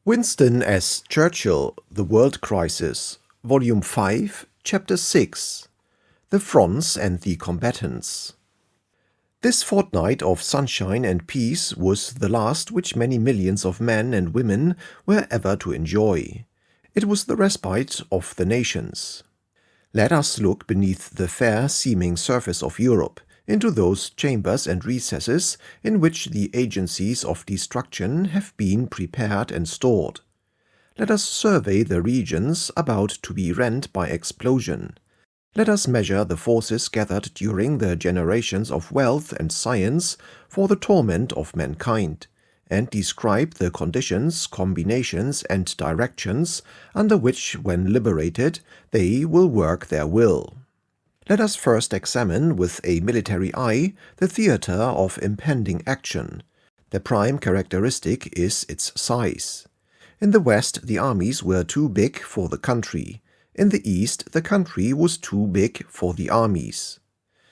Winston as Churchill, The World Crisis, Volume 5, Chapter 6, The Fronts and the Combatants. This fortnight of sunshine and peace was the last which many millions of men and women were ever to enjoy. It was the respite of the nations. Let us look beneath the fair-seeming surface of Europe, into those chambers and recesses in which the agencies of destruction have been prepared and stored. Let us survey the regions about to be rent by explosion. Let us measure the forces gathered during the generations of wealth and science for the torment of mankind, and describe the conditions, combinations, and directions under which, when liberated, they will work their will. Let us first examine with a military eye the theatre of impending action. The prime characteristic is its size. In the West, the armies were too big for the country. In the East, the country was too big for the armies.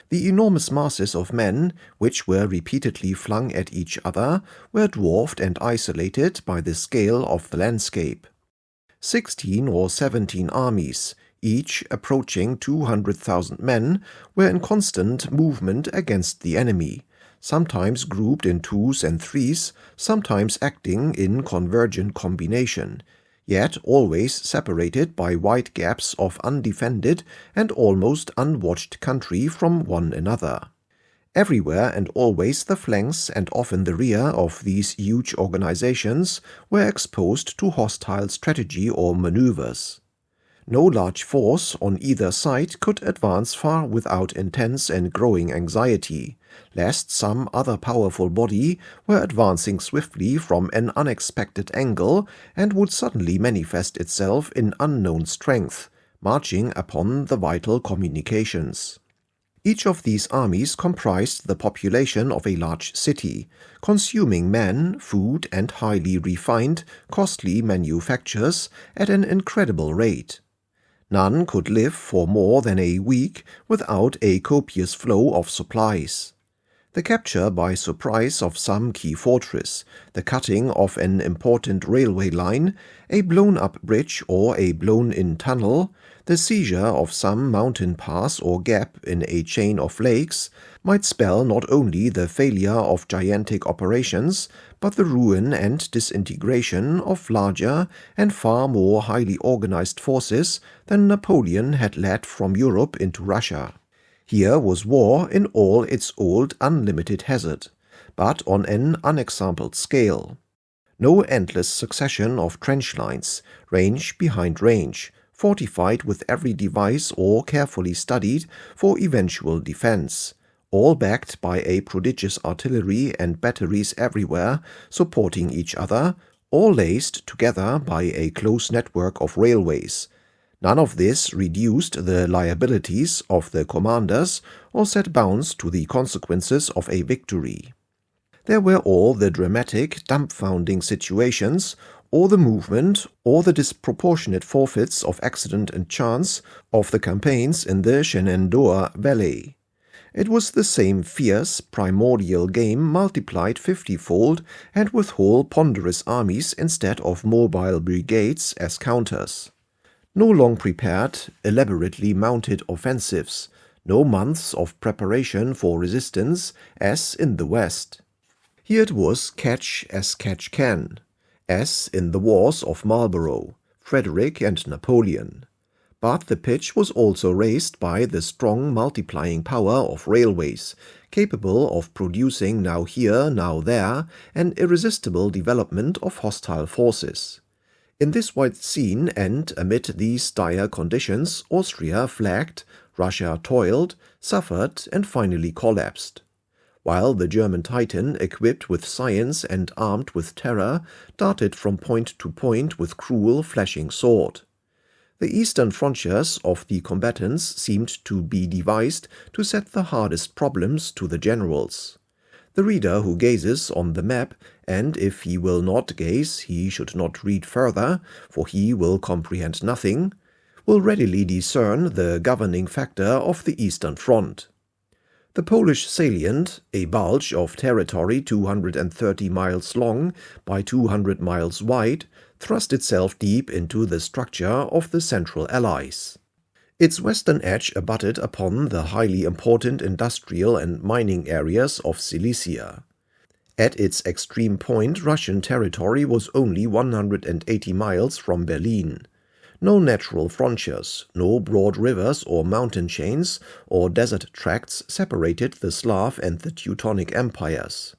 The enormous masses of men, which were repeatedly flung at each other, were dwarfed and isolated by the scale of the landscape. 16 or 17 armies, each approaching 200,000 men, were in constant movement against the enemy, sometimes grouped in twos and threes, sometimes acting in convergent combination, yet always separated by wide gaps of undefended and almost unwatched country from one another. Everywhere and always the flanks and often the rear of these huge organizations were exposed to hostile strategy or maneuvers. No large force on either side could advance far without intense and growing anxiety, lest some other powerful body were advancing swiftly from an unexpected angle and would suddenly manifest itself in unknown strength, marching upon the vital communications. Each of these armies comprised the population of a large city, consuming men, food, and highly refined, costly manufactures at an incredible rate. None could live for more than a week without a copious flow of supplies. The capture by surprise of some key fortress, the cutting of an important railway line, a blown-up bridge or a blown-in tunnel, the seizure of some mountain pass or gap in a chain of lakes, might spell not only the failure of gigantic operations, but the ruin and disintegration of larger and far more highly organized forces than Napoleon had led from Europe into Russia. Here was war in all its old unlimited hazard, but on an unexampled scale. No endless succession of trench lines, range behind range, fortified with every device or carefully studied for eventual defense, all backed by a prodigious artillery and batteries everywhere supporting each other, all laced together by a close network of railways. None of this reduced the liabilities of the commanders or set bounds to the consequences of a victory. There were all the dramatic, dumbfounding situations, or the movement, or the disproportionate forfeits of accident and chance of the campaigns in the Shenandoah Valley. It was the same fierce, primordial game multiplied 50-fold and with whole ponderous armies instead of mobile brigades as counters. No long prepared, elaborately mounted offensives, no months of preparation for resistance as in the West. Here it was catch as catch can, as in the wars of Marlborough, Frederick, and Napoleon. But the pitch was also raised by the strong multiplying power of railways, capable of producing now here, now there, an irresistible development of hostile forces. In this wide scene and amid these dire conditions, Austria flagged, Russia toiled, suffered, and finally collapsed. While the German Titan, equipped with science and armed with terror, darted from point to point with cruel, flashing sword. The eastern frontiers of the combatants seemed to be devised to set the hardest problems to the generals. The reader who gazes on the map, and if he will not gaze, he should not read further, for he will comprehend nothing, will readily discern the governing factor of the Eastern Front. The Polish salient, a bulge of territory 230 miles long by 200 miles wide, thrust itself deep into the structure of the Central Allies. Its western edge abutted upon the highly important industrial and mining areas of Silesia. At its extreme point, Russian territory was only 180 miles from Berlin. No natural frontiers, no broad rivers or mountain chains or desert tracts separated the Slav and the Teutonic empires.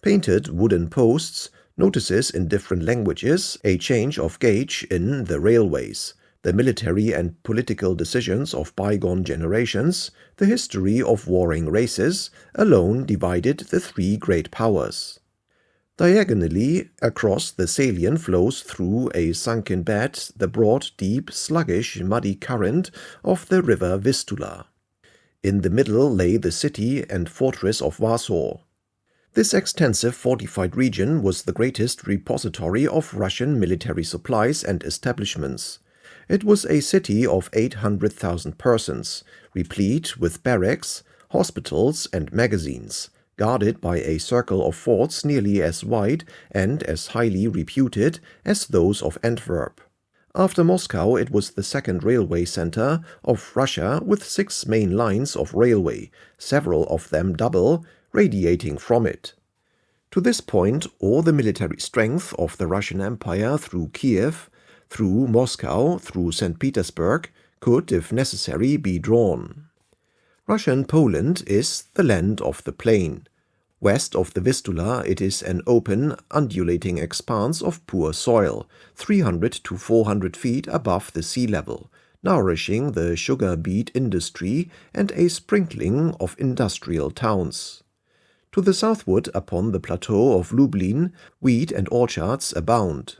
Painted wooden posts, notices in different languages, a change of gauge in the railways, the military and political decisions of bygone generations, the history of warring races, alone divided the three great powers. Diagonally across the salient flows through a sunken bed the broad, deep, sluggish, muddy current of the river Vistula. In the middle lay the city and fortress of Warsaw. This extensive fortified region was the greatest repository of Russian military supplies and establishments. It was a city of 800,000 persons, replete with barracks, hospitals, and magazines, guarded by a circle of forts nearly as wide and as highly reputed as those of Antwerp. After Moscow, it was the second railway center of Russia with 6 main lines of railway, several of them double, radiating from it. To this point, all the military strength of the Russian Empire through Kiev, through Moscow, through St. Petersburg, could, if necessary, be drawn. Russian Poland is the land of the plain. West of the Vistula it is an open, undulating expanse of poor soil, 300 to 400 feet above the sea level, nourishing the sugar beet industry and a sprinkling of industrial towns. To the southward, upon the plateau of Lublin, wheat and orchards abound.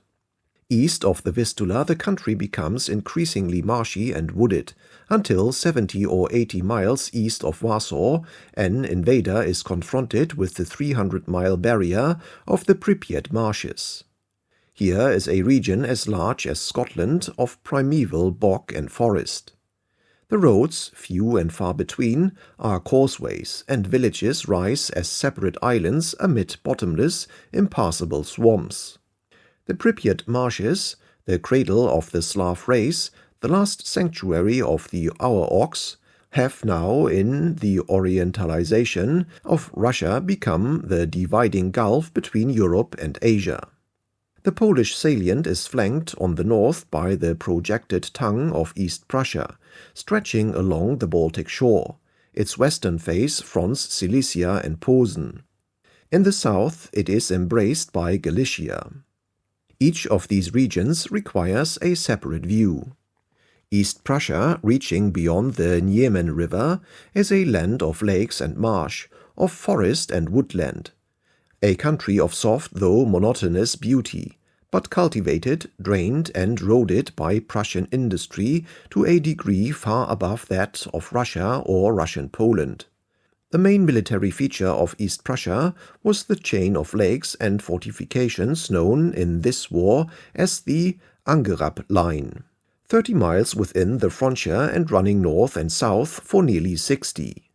East of the Vistula the country becomes increasingly marshy and wooded, until 70 or 80 miles east of Warsaw an invader is confronted with the 300-mile barrier of the Pripyat marshes. Here is a region as large as Scotland of primeval bog and forest. The roads, few and far between, are causeways, and villages rise as separate islands amid bottomless, impassable swamps. The Pripyat marshes, the cradle of the Slav race, the last sanctuary of the Aurochs, have now, in the orientalization of Russia, become the dividing gulf between Europe and Asia. The Polish salient is flanked on the north by the projected tongue of East Prussia, stretching along the Baltic shore. Its western face fronts Silesia and Posen. In the south it is embraced by Galicia. Each of these regions requires a separate view. East Prussia, reaching beyond the Niemen River, is a land of lakes and marsh, of forest and woodland, a country of soft though monotonous beauty, but cultivated, drained, and roaded by Prussian industry to a degree far above that of Russia or Russian Poland. The main military feature of East Prussia was the chain of lakes and fortifications known in this war as the Angerab Line, 30 miles within the frontier and running north and south for nearly 60.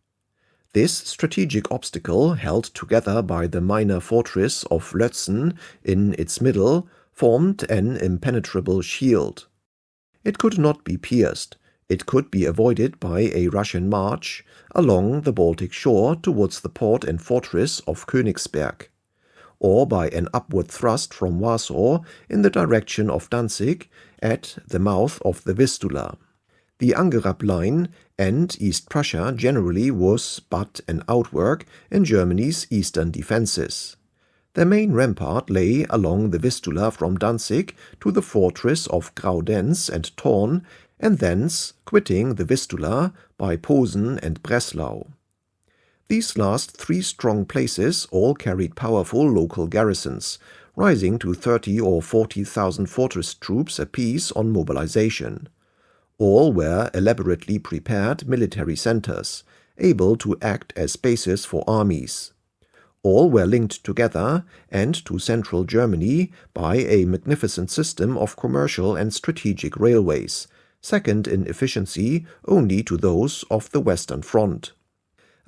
This strategic obstacle, held together by the minor fortress of Lötzen in its middle, formed an impenetrable shield. It could not be pierced. It could be avoided by a Russian march along the Baltic shore towards the port and fortress of Königsberg, or by an upward thrust from Warsaw in the direction of Danzig at the mouth of the Vistula. The Angerab Line and East Prussia generally was but an outwork in Germany's eastern defenses. Their main rampart lay along the Vistula from Danzig to the fortress of Graudenz and Thorn, and thence, quitting the Vistula, by Posen and Breslau. These last 3 strong places all carried powerful local garrisons, rising to 30 or 40,000 fortress troops apiece on mobilization. All were elaborately prepared military centers, able to act as bases for armies. All were linked together and to central Germany by a magnificent system of commercial and strategic railways, second in efficiency only to those of the Western Front.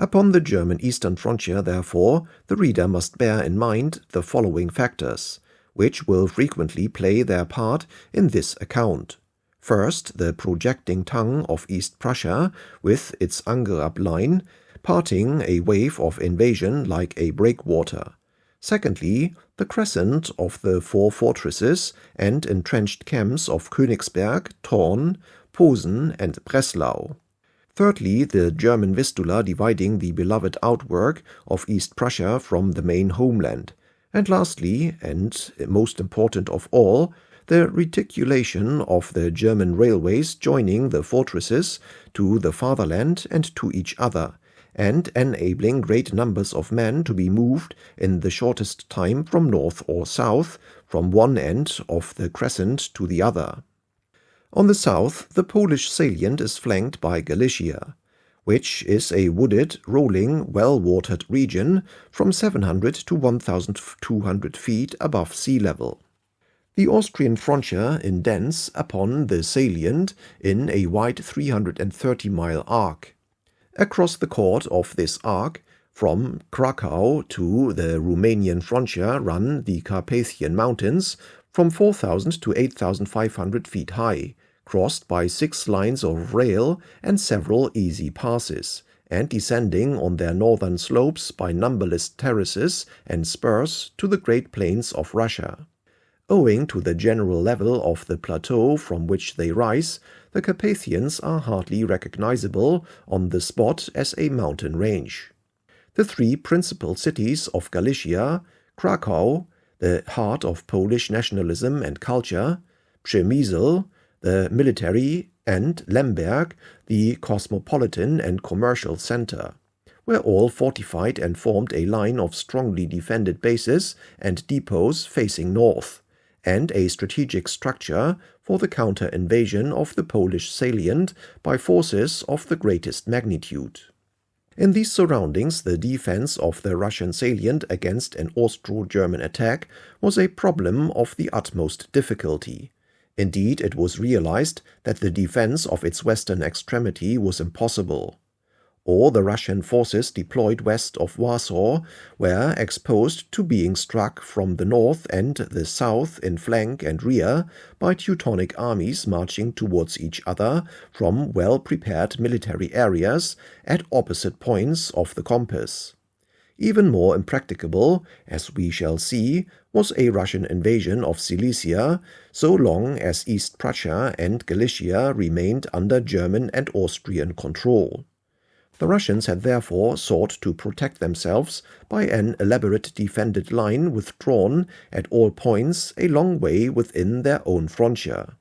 Upon the German eastern frontier, therefore, the reader must bear in mind the following factors, which will frequently play their part in this account. First, the projecting tongue of East Prussia, with its Angerab line, parting a wave of invasion like a breakwater. Secondly, the crescent of the four fortresses and entrenched camps of Königsberg, Thorn, Posen, and Breslau. Thirdly, the German Vistula dividing the beloved outwork of East Prussia from the main homeland. And lastly, and most important of all, the reticulation of the German railways joining the fortresses to the fatherland and to each other, and enabling great numbers of men to be moved in the shortest time from north or south, from one end of the crescent to the other. On the south, the Polish salient is flanked by Galicia, which is a wooded, rolling, well-watered region from 700 to 1,200 feet above sea level. The Austrian frontier indents upon the salient in a wide 330-mile arc. Across the chord of this arc, from Krakow to the Romanian frontier run the Carpathian Mountains from 4,000 to 8,500 feet high, crossed by 6 lines of rail and several easy passes, and descending on their northern slopes by numberless terraces and spurs to the great plains of Russia. Owing to the general level of the plateau from which they rise, the Carpathians are hardly recognizable on the spot as a mountain range. The 3 principal cities of Galicia, Krakow, the heart of Polish nationalism and culture, Przemysl, the military, and Lemberg, the cosmopolitan and commercial center, were all fortified and formed a line of strongly defended bases and depots facing north, and a strategic structure for the counter-invasion of the Polish salient by forces of the greatest magnitude. In these surroundings, the defense of the Russian salient against an Austro-German attack was a problem of the utmost difficulty. Indeed, it was realized that the defense of its western extremity was impossible. All the Russian forces deployed west of Warsaw were exposed to being struck from the north and the south in flank and rear by Teutonic armies marching towards each other from well-prepared military areas at opposite points of the compass. Even more impracticable, as we shall see, was a Russian invasion of Silesia, so long as East Prussia and Galicia remained under German and Austrian control. The Russians had therefore sought to protect themselves by an elaborate defended line withdrawn at all points a long way within their own frontier.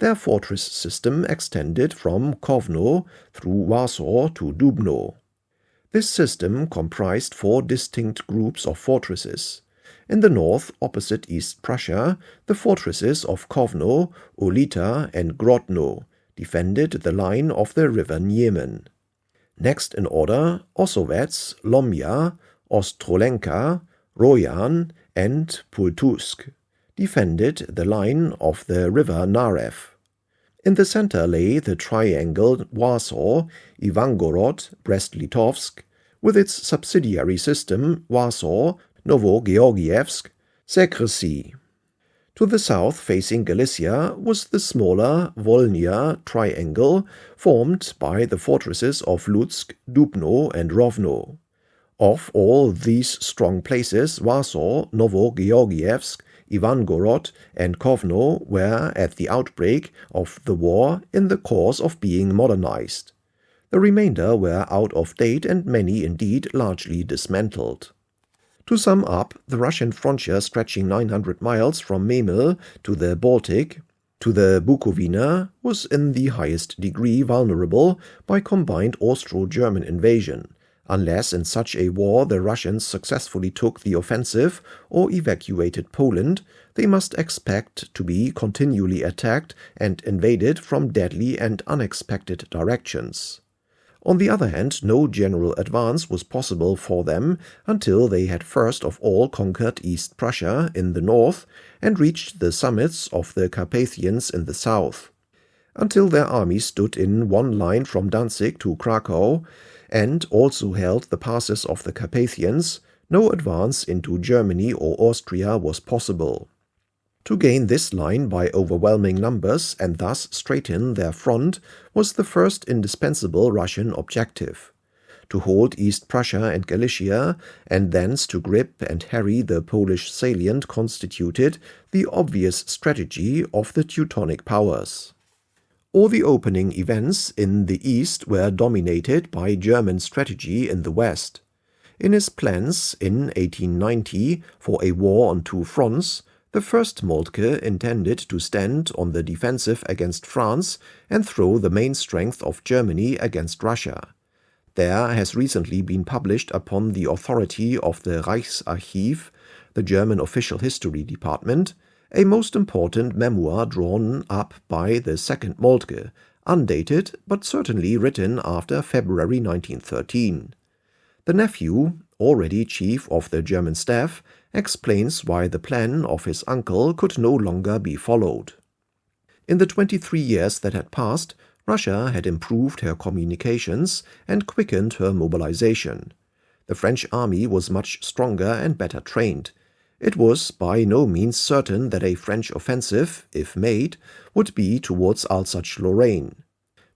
Their fortress system extended from Kovno through Warsaw to Dubno. This system comprised 4 distinct groups of fortresses. In the north, opposite East Prussia, the fortresses of Kovno, Olita, and Grodno defended the line of the river Niemen. Next in order, Ossowetz, Lomja, Ostrolenka, Royan, and Pultusk defended the line of the river Narew. In the center lay the triangle Warsaw, Ivangorod, Brest-Litovsk, with its subsidiary system Warsaw, Novogeorgievsk, Sekresy. To the south, facing Galicia, was the smaller Volhynia triangle formed by the fortresses of Lutsk, Dubno, and Rovno. Of all these strong places, Warsaw, Novogeorgievsk, Ivangorod, and Kovno were at the outbreak of the war in the course of being modernized. The remainder were out of date and many indeed largely dismantled. To sum up, the Russian frontier stretching 900 miles from Memel to the Baltic to the Bukowina was in the highest degree vulnerable by combined Austro-German invasion, unless in such a war the Russians successfully took the offensive or evacuated Poland, they must expect to be continually attacked and invaded from deadly and unexpected directions. On the other hand, no general advance was possible for them until they had first of all conquered East Prussia in the north and reached the summits of the Carpathians in the south. Until their army stood in one line from Danzig to Krakow and also held the passes of the Carpathians, no advance into Germany or Austria was possible. To gain this line by overwhelming numbers and thus straighten their front was the first indispensable Russian objective. To hold East Prussia and Galicia, and thence to grip and harry the Polish salient constituted the obvious strategy of the Teutonic powers. All the opening events in the East were dominated by German strategy in the West. In his plans in 1890 for a war on two fronts, the first Moltke intended to stand on the defensive against France and throw the main strength of Germany against Russia. There has recently been published upon the authority of the Reichsarchiv, the German official history department, a most important memoir drawn up by the second Moltke, undated but certainly written after February 1913. The nephew, already chief of the German staff, explains why the plan of his uncle could no longer be followed. In the 23 years that had passed, Russia had improved her communications and quickened her mobilization. The French army was much stronger and better trained. It was by no means certain that a French offensive, if made, would be towards Alsace-Lorraine.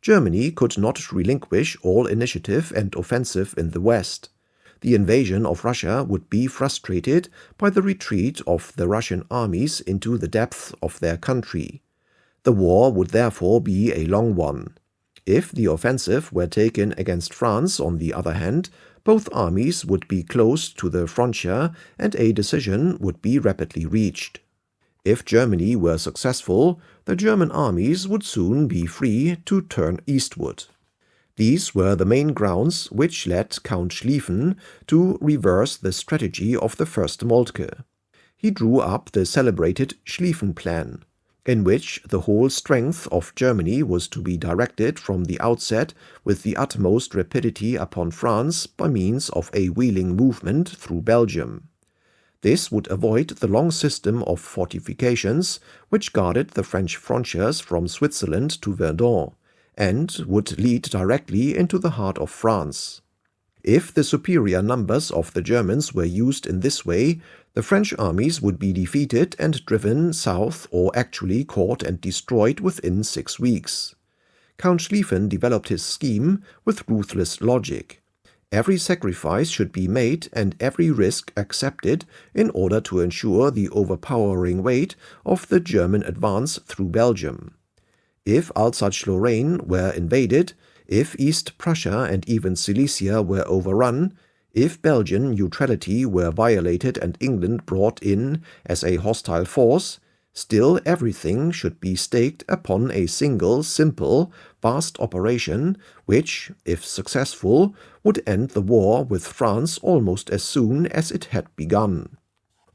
Germany could not relinquish all initiative and offensive in the West. The invasion of Russia would be frustrated by the retreat of the Russian armies into the depths of their country. The war would therefore be a long one. If the offensive were taken against France, on the other hand, both armies would be close to the frontier and a decision would be rapidly reached. If Germany were successful, the German armies would soon be free to turn eastward. These were the main grounds which led Count Schlieffen to reverse the strategy of the first Moltke. He drew up the celebrated Schlieffen Plan, in which the whole strength of Germany was to be directed from the outset with the utmost rapidity upon France by means of a wheeling movement through Belgium. This would avoid the long system of fortifications which guarded the French frontiers from Switzerland to Verdun, and would lead directly into the heart of France. If the superior numbers of the Germans were used in this way, the French armies would be defeated and driven south or actually caught and destroyed within 6 weeks. Count Schlieffen developed his scheme with ruthless logic. Every sacrifice should be made and every risk accepted in order to ensure the overpowering weight of the German advance through Belgium. If Alsace-Lorraine were invaded, if East Prussia and even Silesia were overrun, if Belgian neutrality were violated and England brought in as a hostile force, still everything should be staked upon a single, simple, vast operation which, if successful, would end the war with France almost as soon as it had begun.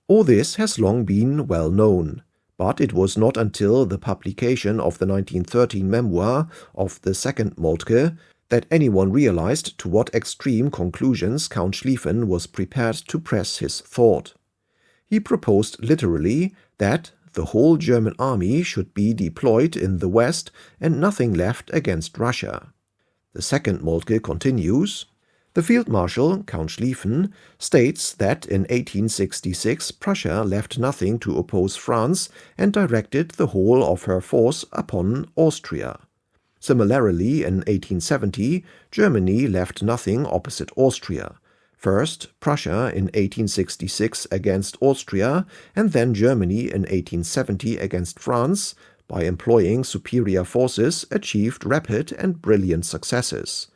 All this has long been well known. But it was not until the publication of the 1913 memoir of the second Moltke that anyone realized to what extreme conclusions Count Schlieffen was prepared to press his thought. He proposed literally that the whole German army should be deployed in the West and nothing left against Russia. The second Moltke continues, the Field Marshal, Count Schlieffen, states that in 1866 Prussia left nothing to oppose France and directed the whole of her force upon Austria. Similarly, in 1870, Germany left nothing opposite Austria. First, Prussia in 1866 against Austria, and then Germany in 1870 against France, by employing superior forces, achieved rapid and brilliant successes.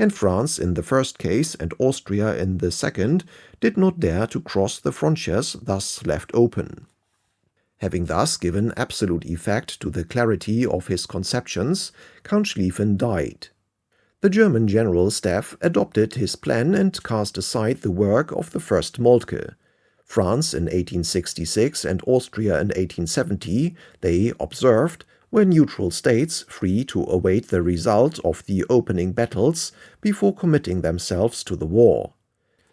And France in the first case and Austria in the second did not dare to cross the frontiers thus left open. Having thus given absolute effect to the clarity of his conceptions, Count Schlieffen died. The German General Staff adopted his plan and cast aside the work of the first Moltke. France in 1866 and Austria in 1870, they observed, were neutral states free to await the result of the opening battles before committing themselves to the war.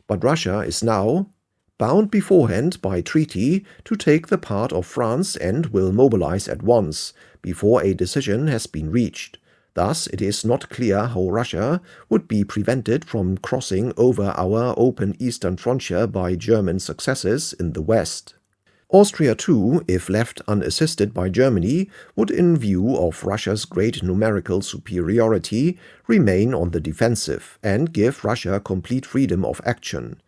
But Russia is now, bound beforehand by treaty to take the part of France and will mobilize at once, before a decision has been reached. Thus, it is not clear how Russia would be prevented from crossing over our open eastern frontier by German successes in the west. Austria too, if left unassisted by Germany, would, in view of Russia's great numerical superiority, remain on the defensive and give Russia complete freedom of action.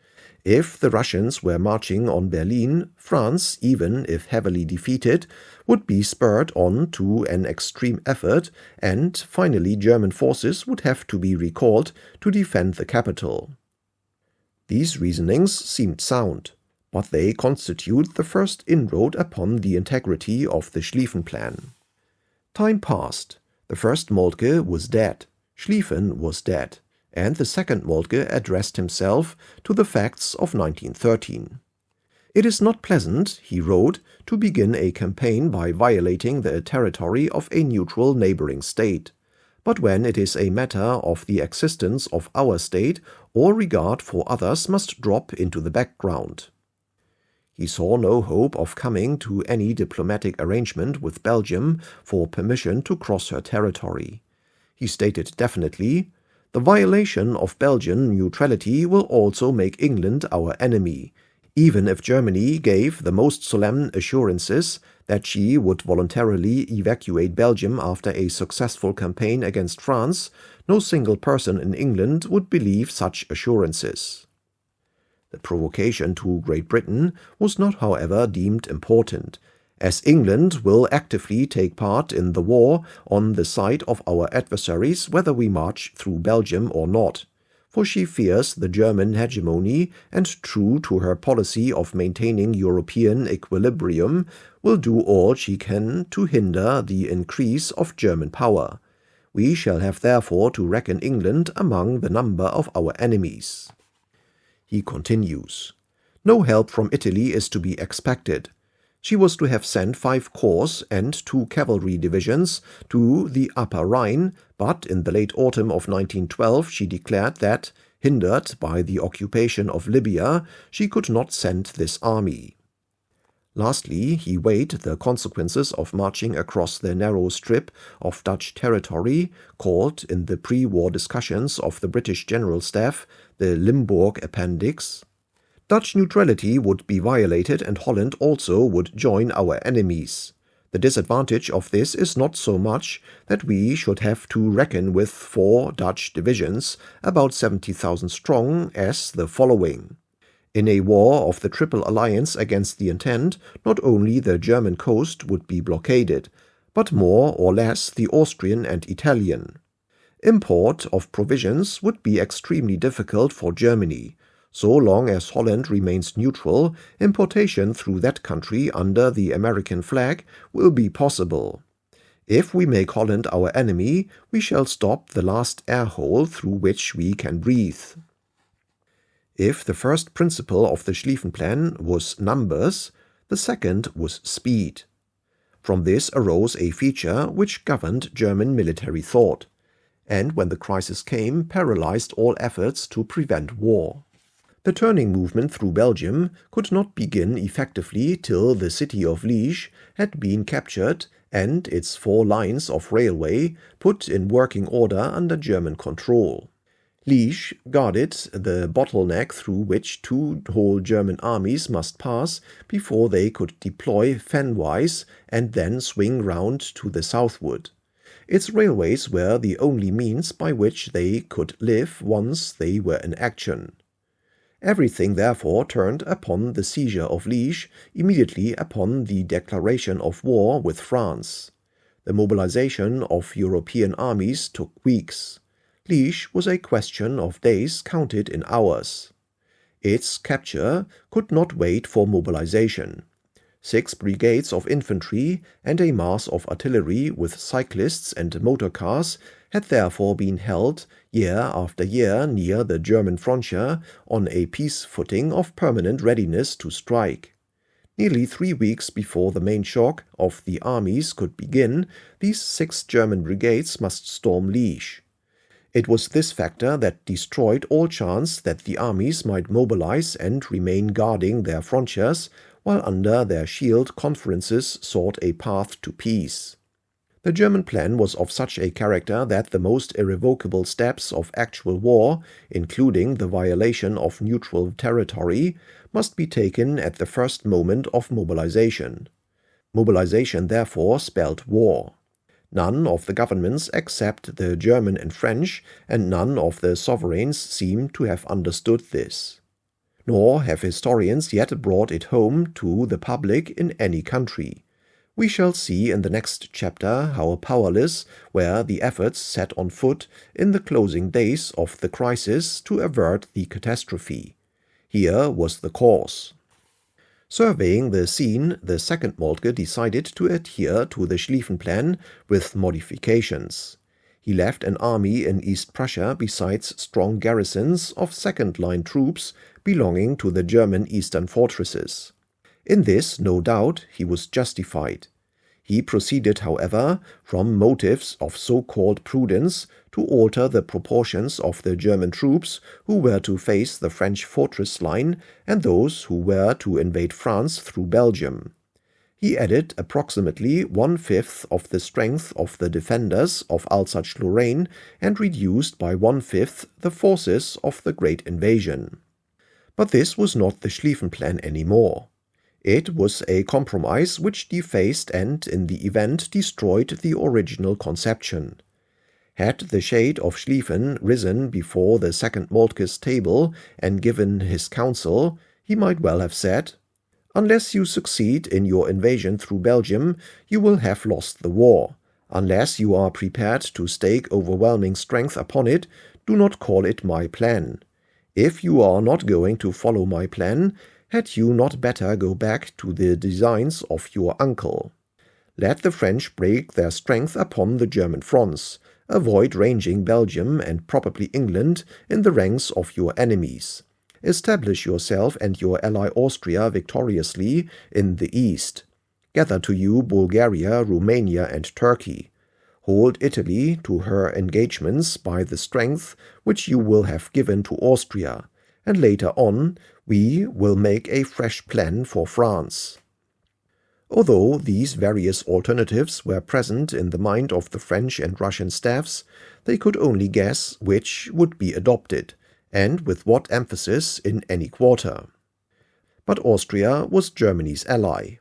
If the Russians were marching on Berlin, France, even if heavily defeated, would be spurred on to an extreme effort, and finally German forces would have to be recalled to defend the capital. These reasonings seemed sound, but they constitute the first inroad upon the integrity of the Schlieffen Plan. Time passed. The first Moltke was dead, Schlieffen was dead, and the second Moltke addressed himself to the facts of 1913. It is not pleasant, he wrote, to begin a campaign by violating the territory of a neutral neighboring state. But when it is a matter of the existence of our state, all regard for others must drop into the background. He saw no hope of coming to any diplomatic arrangement with Belgium for permission to cross her territory. He stated definitely, "The violation of Belgian neutrality will also make England our enemy. Even if Germany gave the most solemn assurances that she would voluntarily evacuate Belgium after a successful campaign against France, no single person in England would believe such assurances." The provocation to Great Britain was not, however, deemed important, as England will actively take part in the war on the side of our adversaries whether we march through Belgium or not, for she fears the German hegemony and, true to her policy of maintaining European equilibrium, will do all she can to hinder the increase of German power. We shall have therefore to reckon England among the number of our enemies. He continues, "No help from Italy is to be expected. She was to have sent 5 corps and 2 cavalry divisions to the Upper Rhine, but in the late autumn of 1912 she declared that, hindered by the occupation of Libya, she could not send this army." Lastly, he weighed the consequences of marching across the narrow strip of Dutch territory, called in the pre-war discussions of the British General Staff the Limburg Appendix. Dutch neutrality would be violated and Holland also would join our enemies. The disadvantage of this is not so much that we should have to reckon with 4 Dutch divisions, about 70,000 strong, as the following. In a war of the Triple Alliance against the Entente, not only the German coast would be blockaded, but more or less the Austrian and Italian. Import of provisions would be extremely difficult for Germany. So long as Holland remains neutral, importation through that country under the American flag will be possible. If we make Holland our enemy, we shall stop the last air hole through which we can breathe. If the first principle of the Schlieffen Plan was numbers, the second was speed. From this arose a feature which governed German military thought, and when the crisis came, paralyzed all efforts to prevent war. The turning movement through Belgium could not begin effectively till the city of Liège had been captured and its 4 lines of railway put in working order under German control. Liège guarded the bottleneck through which 2 whole German armies must pass before they could deploy fanwise and then swing round to the southward. Its railways were the only means by which they could live once they were in action. Everything therefore turned upon the seizure of Liège immediately upon the declaration of war with France. The mobilization of European armies took weeks. Liège was a question of days counted in hours. Its capture could not wait for mobilization. 6 brigades of infantry and a mass of artillery with cyclists and motor cars had therefore been held year after year near the German frontier on a peace footing of permanent readiness to strike. Nearly 3 weeks before the main shock of the armies could begin, these 6 German brigades must storm Liège. It was this factor that destroyed all chance that the armies might mobilize and remain guarding their frontiers, while under their shield conferences sought a path to peace. The German plan was of such a character that the most irrevocable steps of actual war, including the violation of neutral territory, must be taken at the first moment of mobilization. Mobilization, therefore, spelled war. None of the governments except the German and French, and none of the sovereigns seem to have understood this. Nor have historians yet brought it home to the public in any country. We shall see in the next chapter how powerless were the efforts set on foot in the closing days of the crisis to avert the catastrophe. Here was the cause. Surveying the scene, the Second Moltke decided to adhere to the Schlieffen Plan with modifications. He left an army in East Prussia besides strong garrisons of second-line troops belonging to the German eastern fortresses. In this, no doubt, he was justified. He proceeded, however, from motives of so-called prudence to alter the proportions of the German troops who were to face the French fortress line and those who were to invade France through Belgium. He added approximately 1/5 of the strength of the defenders of Alsace-Lorraine and reduced by 1/5 the forces of the Great Invasion. But this was not the Schlieffen Plan anymore. It was a compromise which defaced and, in the event, destroyed the original conception. Had the shade of Schlieffen risen before the Second Moltke's table and given his counsel, he might well have said, "Unless you succeed in your invasion through Belgium, you will have lost the war. Unless you are prepared to stake overwhelming strength upon it, do not call it my plan. If you are not going to follow my plan, had you not better go back to the designs of your uncle? Let the French break their strength upon the German fronts, avoid ranging Belgium and probably England in the ranks of your enemies. Establish yourself and your ally Austria victoriously in the east. Gather to you Bulgaria, Romania, and Turkey. Hold Italy to her engagements by the strength which you will have given to Austria, and later on we will make a fresh plan for France." Although these various alternatives were present in the mind of the French and Russian staffs, they could only guess which would be adopted, and with what emphasis in any quarter. But Austria was Germany's ally.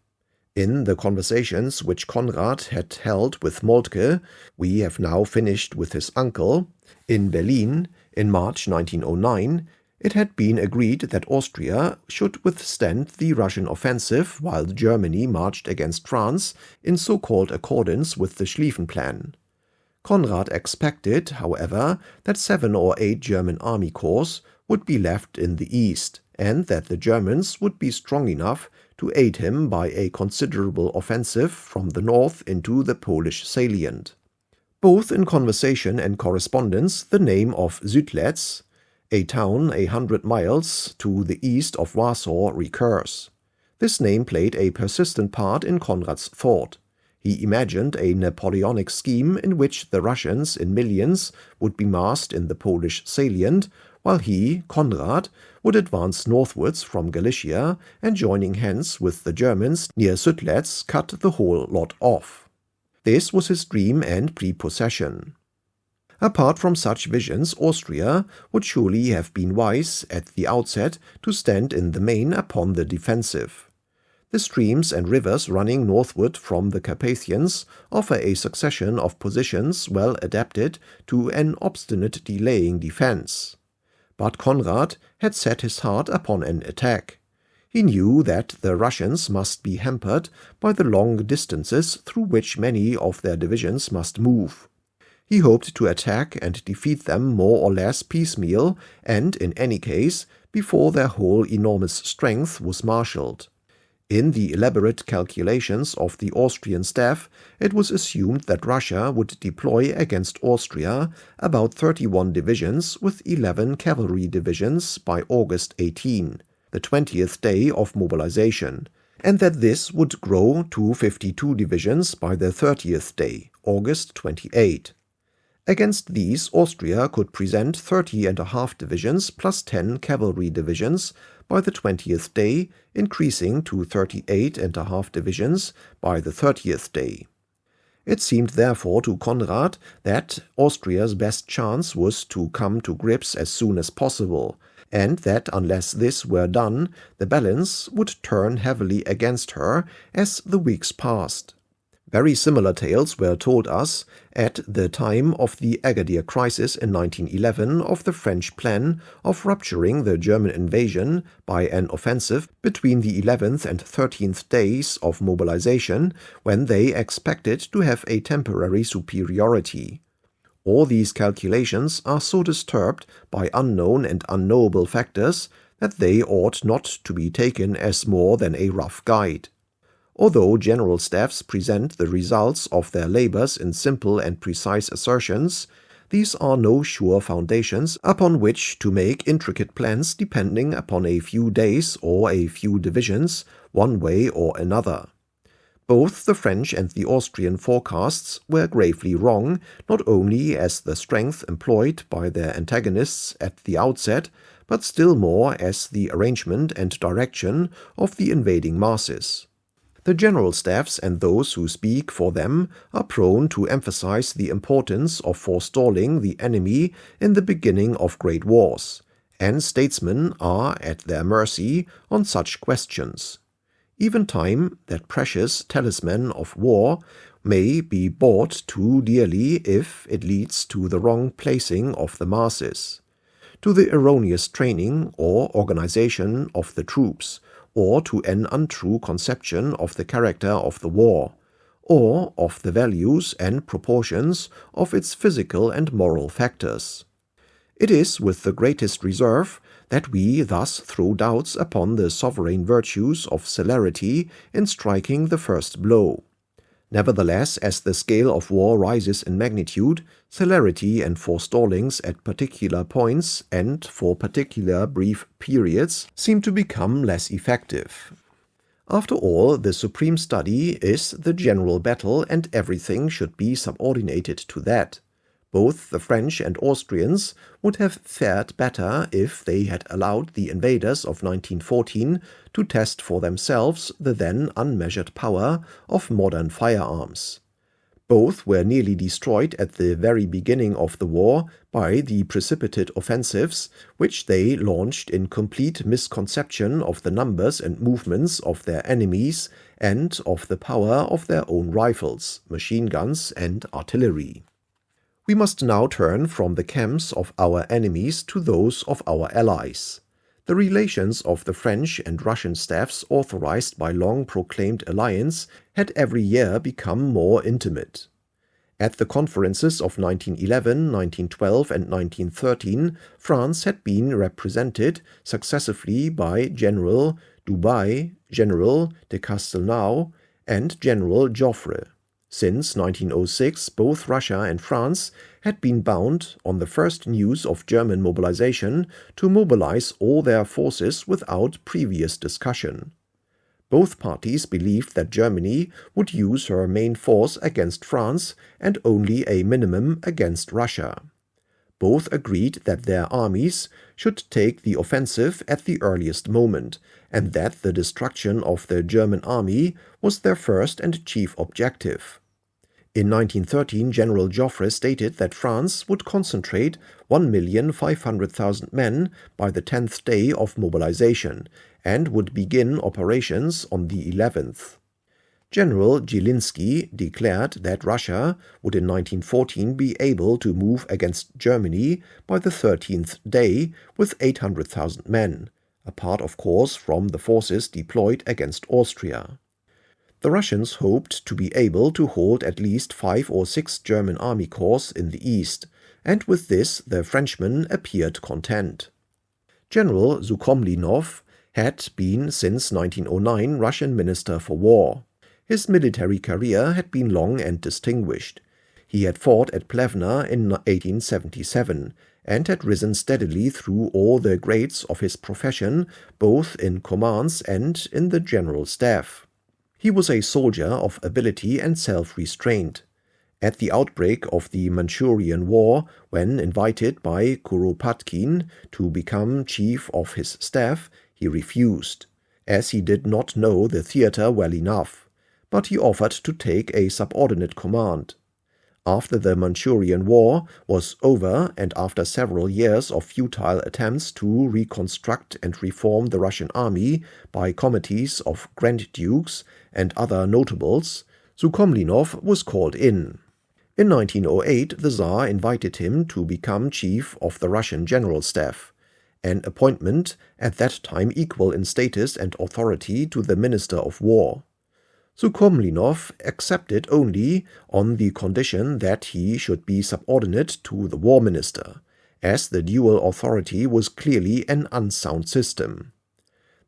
In the conversations which Conrad had held with Moltke, we have now finished with his uncle, in Berlin in March 1909, it had been agreed that Austria should withstand the Russian offensive while Germany marched against France in so-called accordance with the Schlieffen Plan. Conrad expected, however, that 7 or 8 German army corps would be left in the east, and that the Germans would be strong enough to aid him by a considerable offensive from the north into the Polish salient. Both in conversation and correspondence, the name of Südlitz, a town 100 miles to the east of Warsaw, recurs. This name played a persistent part in Conrad's thought. He imagined a Napoleonic scheme in which the Russians in millions would be massed in the Polish salient, while he, Conrad, would advance northwards from Galicia and, joining hands with the Germans near Südlitz, cut the whole lot off. This was his dream and prepossession. Apart from such visions, Austria would surely have been wise, at the outset, to stand in the main upon the defensive. The streams and rivers running northward from the Carpathians offer a succession of positions well adapted to an obstinate delaying defense. But Conrad had set his heart upon an attack. He knew that the Russians must be hampered by the long distances through which many of their divisions must move. He hoped to attack and defeat them more or less piecemeal and, in any case, before their whole enormous strength was marshaled. In the elaborate calculations of the Austrian staff, it was assumed that Russia would deploy against Austria about 31 divisions with 11 cavalry divisions by August 18, the 20th day of mobilization, and that this would grow to 52 divisions by the 30th day, August 28. Against these, Austria could present 30.5 divisions plus 10 cavalry divisions by the 20th day, increasing to 38.5 divisions by the 30th day. It seemed therefore to Conrad that Austria's best chance was to come to grips as soon as possible, and that unless this were done, the balance would turn heavily against her as the weeks passed. Very similar tales were told us at the time of the Agadir crisis in 1911 of the French plan of rupturing the German invasion by an offensive between the 11th and 13th days of mobilization, when they expected to have a temporary superiority. All these calculations are so disturbed by unknown and unknowable factors that they ought not to be taken as more than a rough guide. Although general staffs present the results of their labors in simple and precise assertions, these are no sure foundations upon which to make intricate plans depending upon a few days or a few divisions, one way or another. Both the French and the Austrian forecasts were gravely wrong, not only as the strength employed by their antagonists at the outset, but still more as the arrangement and direction of the invading masses. The general staffs and those who speak for them are prone to emphasize the importance of forestalling the enemy in the beginning of great wars, and statesmen are at their mercy on such questions. Even time, that precious talisman of war, may be bought too dearly if it leads to the wrong placing of the masses, to the erroneous training or organization of the troops, or to an untrue conception of the character of the war, or of the values and proportions of its physical and moral factors. It is with the greatest reserve that we thus throw doubts upon the sovereign virtues of celerity in striking the first blow. Nevertheless, as the scale of war rises in magnitude, celerity and forestallings at particular points and for particular brief periods seem to become less effective. After all, the supreme study is the general battle, and everything should be subordinated to that. Both the French and Austrians would have fared better if they had allowed the invaders of 1914 to test for themselves the then unmeasured power of modern firearms. Both were nearly destroyed at the very beginning of the war by the precipitate offensives which they launched in complete misconception of the numbers and movements of their enemies and of the power of their own rifles, machine guns, and artillery. We must now turn from the camps of our enemies to those of our allies. The relations of the French and Russian staffs authorized by long-proclaimed alliance had every year become more intimate. At the conferences of 1911, 1912, and 1913, France had been represented successively by General Dubois, General de Castelnau, and General Joffre. Since 1906, both Russia and France had been bound, on the first news of German mobilization, to mobilize all their forces without previous discussion. Both parties believed that Germany would use her main force against France and only a minimum against Russia. Both agreed that their armies should take the offensive at the earliest moment, and that the destruction of the German army was their first and chief objective. In 1913, General Joffre stated that France would concentrate 1,500,000 men by the 10th day of mobilization, and would begin operations on the 11th. General Zielinski declared that Russia would in 1914 be able to move against Germany by the 13th day with 800,000 men, apart of course from the forces deployed against Austria. The Russians hoped to be able to hold at least 5 or 6 German army corps in the east, and with this the Frenchmen appeared content. General Sukhomlinov had been since 1909 Russian Minister for War. His military career had been long and distinguished. He had fought at Plevna in 1877, and had risen steadily through all the grades of his profession, both in commands and in the general staff. He was a soldier of ability and self-restraint. At the outbreak of the Manchurian War, when invited by Kuropatkin to become chief of his staff, he refused, as he did not know the theater well enough, but he offered to take a subordinate command. After the Manchurian War was over and after several years of futile attempts to reconstruct and reform the Russian army by committees of Grand Dukes and other notables, Sukhomlinov was called in. In 1908, the Tsar invited him to become chief of the Russian General Staff, an appointment at that time equal in status and authority to the Minister of War. Sukhomlinov accepted only on the condition that he should be subordinate to the War Minister, as the dual authority was clearly an unsound system.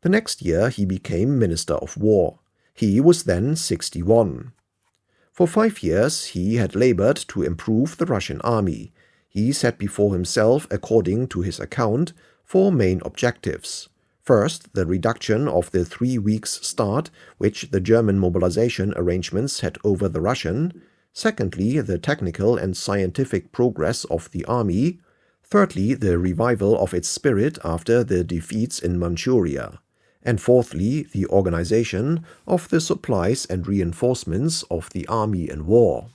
The next year he became Minister of War. He was then 61. For 5 years he had labored to improve the Russian army. He set before himself, according to his account, 4 main objectives. First, the reduction of the 3 weeks' start which the German mobilization arrangements had over the Russian. Secondly, the technical and scientific progress of the army. Thirdly, the revival of its spirit after the defeats in Manchuria. And fourthly, the organization of the supplies and reinforcements of the army in war.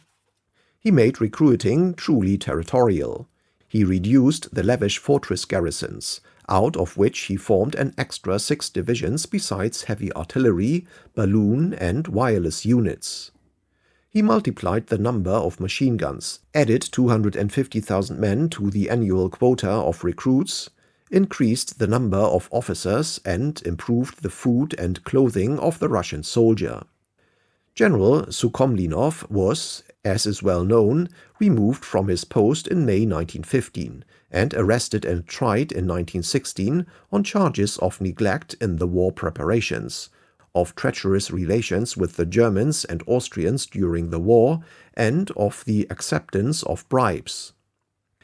He made recruiting truly territorial. He reduced the lavish fortress garrisons, out of which he formed an extra 6 divisions besides heavy artillery, balloon and wireless units. He multiplied the number of machine guns, added 250,000 men to the annual quota of recruits, increased the number of officers and improved the food and clothing of the Russian soldier. General Sukhomlinov was, as is well known, removed from his post in May 1915 and arrested and tried in 1916 on charges of neglect in the war preparations, of treacherous relations with the Germans and Austrians during the war, and of the acceptance of bribes.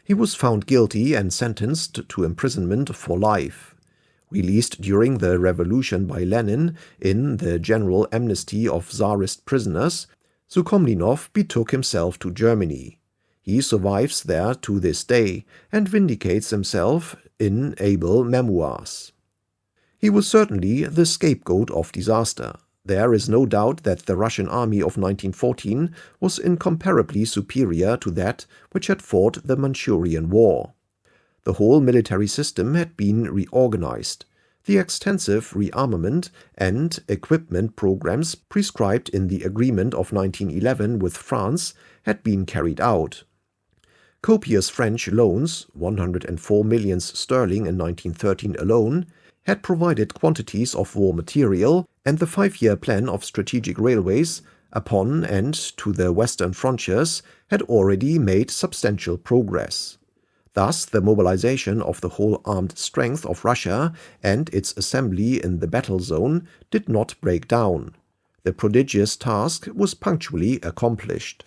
He was found guilty and sentenced to imprisonment for life. Released during the revolution by Lenin in the general amnesty of Tsarist prisoners, Sukhomlinov betook himself to Germany. He survives there to this day and vindicates himself in able memoirs. He was certainly the scapegoat of disaster. There is no doubt that the Russian army of 1914 was incomparably superior to that which had fought the Manchurian War. The whole military system had been reorganized. The extensive rearmament and equipment programs prescribed in the agreement of 1911 with France had been carried out. Copious French loans, 104 millions sterling in 1913 alone, had provided quantities of war material, and the 5-year plan of strategic railways upon and to the western frontiers had already made substantial progress. Thus, the mobilization of the whole armed strength of Russia and its assembly in the battle zone did not break down. The prodigious task was punctually accomplished.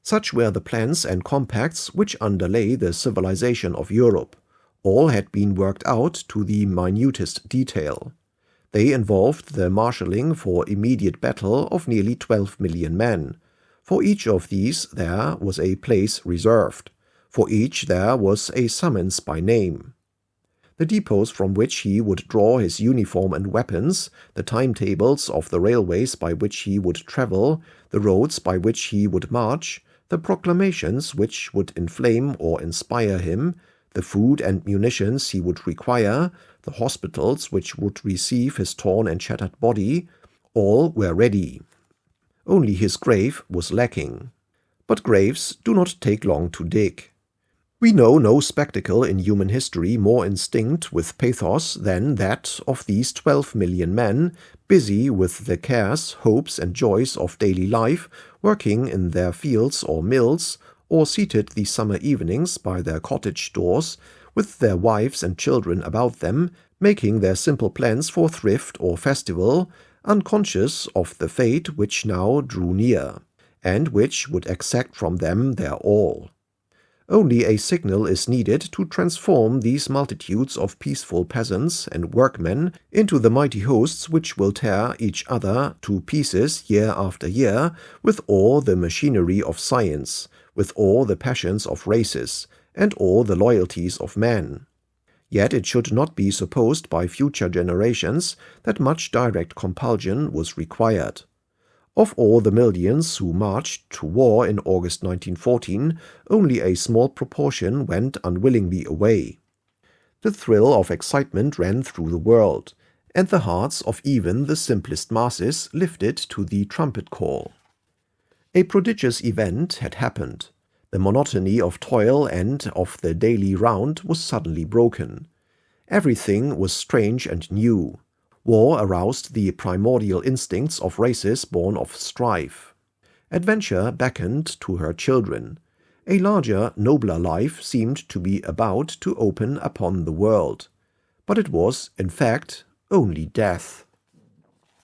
Such were the plans and compacts which underlay the civilization of Europe. All had been worked out to the minutest detail. They involved the marshalling for immediate battle of nearly 12 million men. For each of these there was a place reserved. For each there was a summons by name. The depots from which he would draw his uniform and weapons, the timetables of the railways by which he would travel, the roads by which he would march, the proclamations which would inflame or inspire him, the food and munitions he would require, the hospitals which would receive his torn and shattered body, all were ready. Only his grave was lacking. But graves do not take long to dig. We know no spectacle in human history more instinct with pathos than that of these 12 million men, busy with the cares, hopes, and joys of daily life, working in their fields or mills, or seated these summer evenings by their cottage doors, with their wives and children about them, making their simple plans for thrift or festival, unconscious of the fate which now drew near, and which would exact from them their all. Only a signal is needed to transform these multitudes of peaceful peasants and workmen into the mighty hosts which will tear each other to pieces year after year with all the machinery of science, with all the passions of races, and all the loyalties of men. Yet it should not be supposed by future generations that much direct compulsion was required. Of all the millions who marched to war in August 1914, only a small proportion went unwillingly away. The thrill of excitement ran through the world, and the hearts of even the simplest masses lifted to the trumpet call. A prodigious event had happened. The monotony of toil and of the daily round was suddenly broken. Everything was strange and new. War aroused the primordial instincts of races born of strife. Adventure beckoned to her children. A larger, nobler life seemed to be about to open upon the world. But it was, in fact, only death.